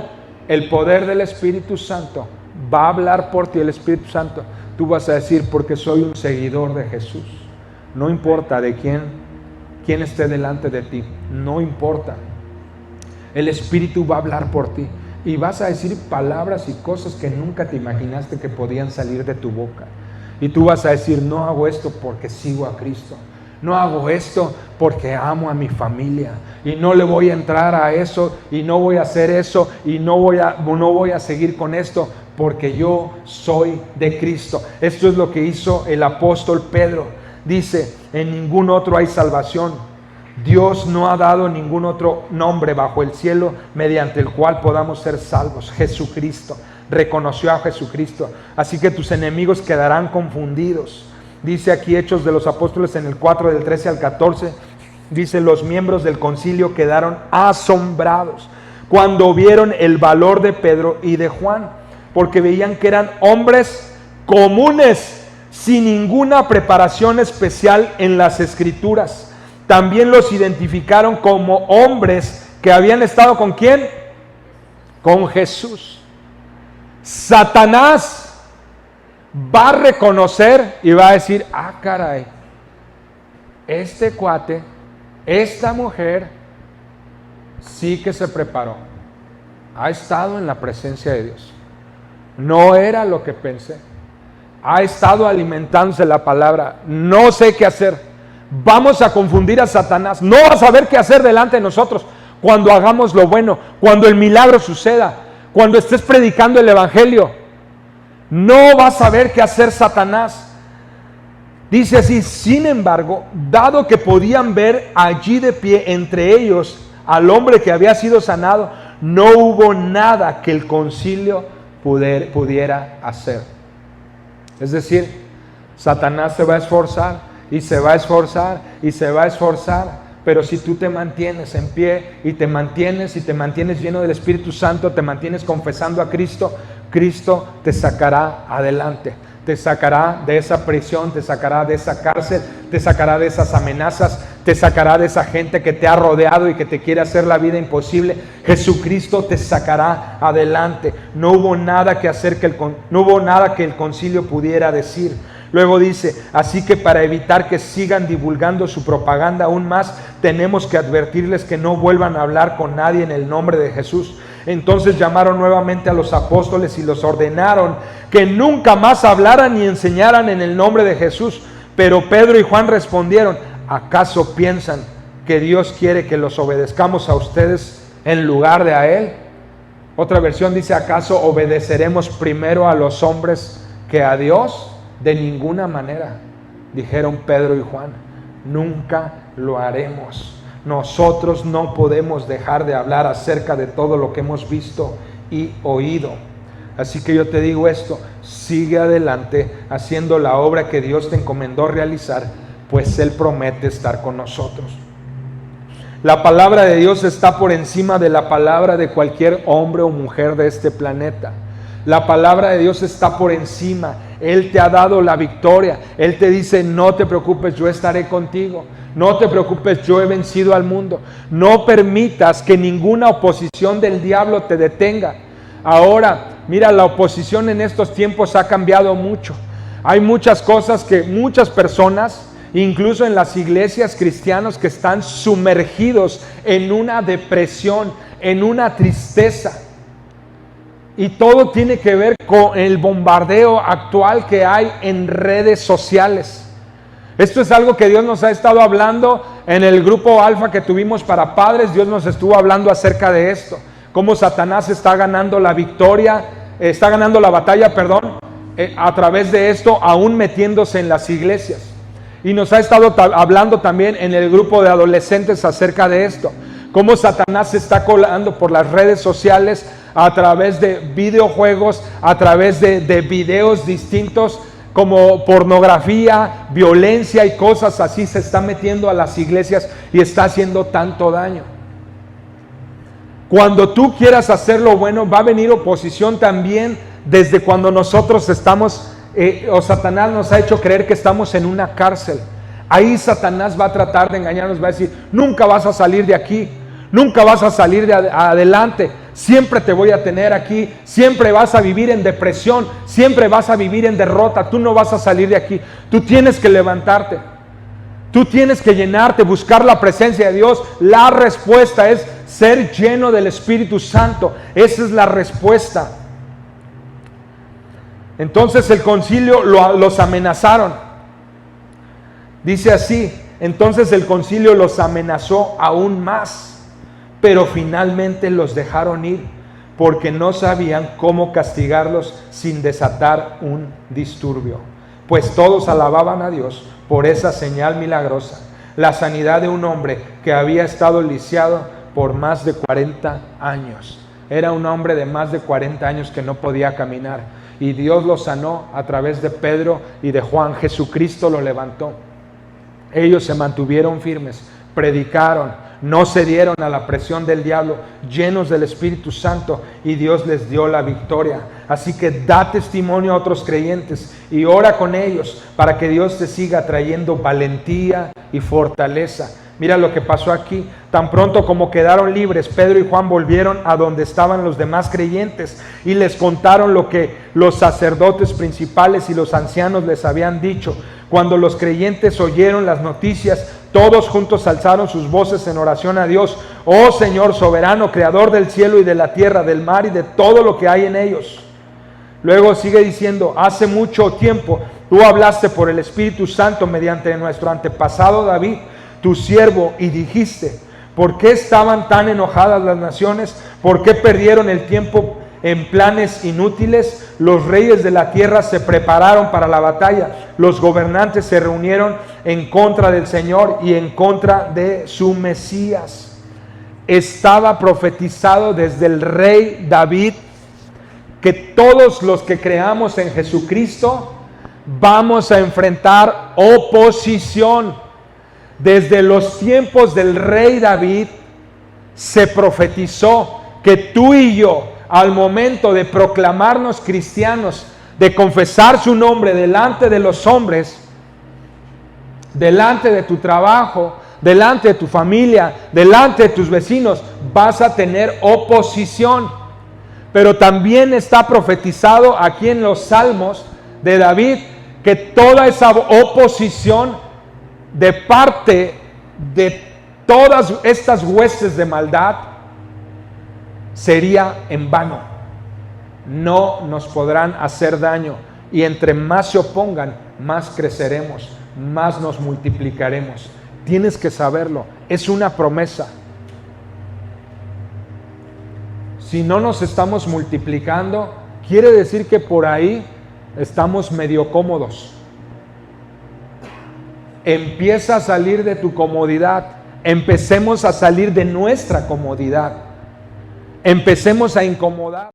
el poder del Espíritu Santo, va a hablar por ti el Espíritu Santo. Tú vas a decir, porque soy un seguidor de Jesús. No importa de quién esté delante de ti, no importa. el Espíritu va a hablar por ti. Y vas a decir palabras y cosas que nunca te imaginaste que podían salir de tu boca. Y tú vas a decir, no hago esto porque sigo a Cristo. No hago esto porque amo a mi familia. Y no le voy a entrar a eso. Y no voy a hacer eso. Y no voy a seguir con esto porque yo soy de Cristo. Esto es lo que hizo el apóstol Pedro. Dice, en ningún otro hay salvación. Dios no ha dado ningún otro nombre bajo el cielo mediante el cual podamos ser salvos. Jesucristo. Reconoció a Jesucristo. Así que tus enemigos quedarán confundidos. Dice aquí Hechos de los Apóstoles en el 4 del 13 al 14. Dice, los miembros del concilio quedaron asombrados cuando vieron el valor de Pedro y de Juan, porque veían que eran hombres comunes, sin ninguna preparación especial en las Escrituras. También los identificaron como hombres que habían estado ¿con quién? Con Jesús. Satanás va a reconocer y va a decir, ah, caray, este cuate, esta mujer, sí que se preparó. Ha estado en la presencia de Dios. No era lo que pensé. Ha estado alimentándose la palabra. No sé qué hacer. Vamos a confundir a Satanás. No va a saber qué hacer delante de nosotros cuando hagamos lo bueno, cuando el milagro suceda, cuando estés predicando el evangelio. No va a saber qué hacer Satanás. Dice así, sin embargo, dado que podían ver allí de pie entre ellos al hombre que había sido sanado, no hubo nada que el concilio pudiera hacer. Es decir, Satanás se va a esforzar y se va a esforzar y se va a esforzar, pero si tú te mantienes en pie y te mantienes lleno del Espíritu Santo, te mantienes confesando a Cristo, Cristo te sacará adelante. Te sacará de esa prisión, te sacará de esa cárcel, te sacará de esas amenazas, te sacará de esa gente que te ha rodeado y que te quiere hacer la vida imposible. Jesucristo te sacará adelante. No hubo nada que hacer no hubo nada que el concilio pudiera decir. Luego dice, así que para evitar que sigan divulgando su propaganda aún más, tenemos que advertirles que no vuelvan a hablar con nadie en el nombre de Jesús. Entonces llamaron nuevamente a los apóstoles y los ordenaron que nunca más hablaran ni enseñaran en el nombre de Jesús. Pero Pedro y Juan respondieron, ¿acaso piensan que Dios quiere que los obedezcamos a ustedes en lugar de a Él? Otra versión dice, ¿acaso obedeceremos primero a los hombres que a Dios? De ninguna manera, dijeron Pedro y Juan, nunca lo haremos. Nosotros no podemos dejar de hablar acerca de todo lo que hemos visto y oído. Así que yo te digo esto, sigue adelante haciendo la obra que Dios te encomendó realizar, pues Él promete estar con nosotros. La palabra de Dios está por encima de la palabra de cualquier hombre o mujer de este planeta. La palabra de Dios está por encima. Él te ha dado la victoria. Él te dice, no te preocupes, yo estaré contigo. No te preocupes, yo he vencido al mundo. No permitas que ninguna oposición del diablo te detenga. Ahora, mira, la oposición en estos tiempos ha cambiado mucho. Hay muchas cosas que muchas personas, incluso en las iglesias cristianas, que están sumergidos en una depresión, en una tristeza. Y todo tiene que ver con el bombardeo actual que hay en redes sociales. Esto es algo que Dios nos ha estado hablando en el grupo Alfa que tuvimos para padres. Dios nos estuvo hablando acerca de esto. Cómo Satanás está ganando la victoria, está ganando la batalla, a través de esto, aún metiéndose en las iglesias. Y nos ha estado hablando también en el grupo de adolescentes acerca de esto. Cómo Satanás se está colando por las redes sociales a través de videojuegos, a través de videos distintos como pornografía, violencia y cosas así. Se está metiendo a las iglesias y está haciendo tanto daño. Cuando tú quieras hacer lo bueno, va a venir oposición también desde cuando nosotros estamos, Satanás nos ha hecho creer que estamos en una cárcel. Ahí Satanás va a tratar de engañarnos, va a decir, nunca vas a salir de aquí, nunca vas a salir de adelante, siempre te voy a tener aquí, siempre vas a vivir en depresión, siempre vas a vivir en derrota, tú no vas a salir de aquí, tú tienes que levantarte. Tú tienes que llenarte, buscar la presencia de Dios. La respuesta es ser lleno del Espíritu Santo. Esa es la respuesta. Entonces el concilio los amenazaron. Dice así, entonces el concilio los amenazó aún más, pero finalmente los dejaron ir, porque no sabían cómo castigarlos sin desatar un disturbio. Pues todos alababan a Dios por esa señal milagrosa, la sanidad de un hombre que había estado lisiado por más de 40 años. Era un hombre de más de 40 años que no podía caminar, y Dios lo sanó a través de Pedro y de Juan. Jesucristo lo levantó. Ellos se mantuvieron firmes, predicaron, no cedieron a la presión del diablo, llenos del Espíritu Santo, y Dios les dio la victoria. Así que da testimonio a otros creyentes y ora con ellos para que Dios te siga trayendo valentía y fortaleza. Mira lo que pasó aquí. Tan pronto como quedaron libres, Pedro y Juan volvieron a donde estaban los demás creyentes y les contaron lo que los sacerdotes principales y los ancianos les habían dicho. Cuando los creyentes oyeron las noticias, todos juntos alzaron sus voces en oración a Dios. Oh Señor soberano, creador del cielo y de la tierra, del mar y de todo lo que hay en ellos. Luego sigue diciendo, hace mucho tiempo tú hablaste por el Espíritu Santo mediante nuestro antepasado David, tu siervo, y dijiste, ¿por qué estaban tan enojadas las naciones? ¿Por qué perdieron el tiempo en planes inútiles? Los reyes de la tierra se prepararon para la batalla. Los gobernantes se reunieron en contra del Señor y en contra de su Mesías. Estaba profetizado desde el rey David que todos los que creamos en Jesucristo vamos a enfrentar oposición. Desde los tiempos del rey David se profetizó que tú y yo, al momento de proclamarnos cristianos, de confesar su nombre delante de los hombres, delante de tu trabajo, delante de tu familia, delante de tus vecinos, vas a tener oposición. Pero también está profetizado aquí en los Salmos de David que toda esa oposición de parte de todas estas huestes de maldad sería en vano. No nos podrán hacer daño, y entre más se opongan, más creceremos, más nos multiplicaremos. Tienes que saberlo, es una promesa. Si no nos estamos multiplicando, quiere decir que por ahí estamos medio cómodos. Empieza a salir de tu comodidad. Empecemos a salir de nuestra comodidad. Empecemos a incomodar.